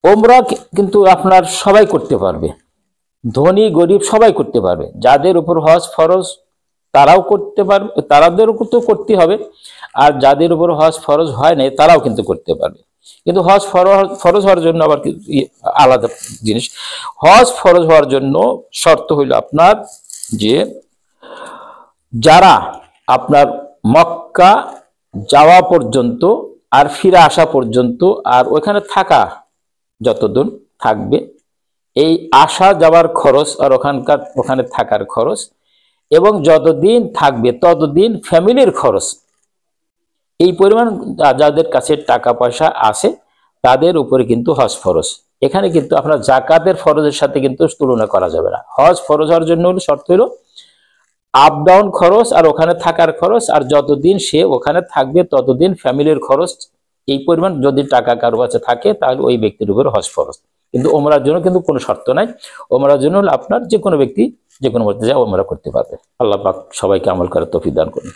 ওমরা কিন্তু আপনার সবাই করতে পারবে, ধনী গরিব সবাই করতে পারবে। যাদের উপর হজ ফরজ তারাও করতে পারবে, তাদেরও তো করতে হবে, আর যাদের উপর হজ ফরজ হয় নাই তারাও কিন্তু করতে পারবে। কিন্তু হজ ফরজ হওয়ার জন্য আবার আলাদা জিনিস। হজ ফরজ হওয়ার জন্য শর্ত হইল আপনার যে যারা আপনার মক্কা যাওয়া পর্যন্ত আর ফিরে আসা পর্যন্ত আর ওখানে থাকা যতদিন থাকবে, এই আসা যাওয়ার খরচ আর ওখানে থাকার খরচ, এবং যতদিন থাকবে ততদিন ফ্যামিলির খরচ, এই পরিমাণ যাদের কাছে টাকা পয়সা আছে তাদের উপরে কিন্তু হজ ফরজ। এখানে কিন্তু আপনার জাকাতের ফরজের সাথে কিন্তু তুলনা করা যাবে না। হজ ফরজ হওয়ার জন্য শর্ত হলো আপ ডাউন খরচ আর ওখানে থাকার খরচ, আর যতদিন সে ওখানে থাকবে ততদিন ফ্যামিলির খরচ, এই পরিমাণ যদি টাকা কারো কাছে থাকে তাহলে ওই ব্যক্তির উপর হজ ফরজ। কিন্তু ওমরার জন্য কিন্তু কোনো শর্ত নাই। ওমরার জন্য হলো আপনার যে কোনো ব্যক্তি যে কোনো মুহূর্তে যা ওমরা করতে পারবে। আল্লাহ পাক সবাইকে আমল করার তৌফিক দান করুন।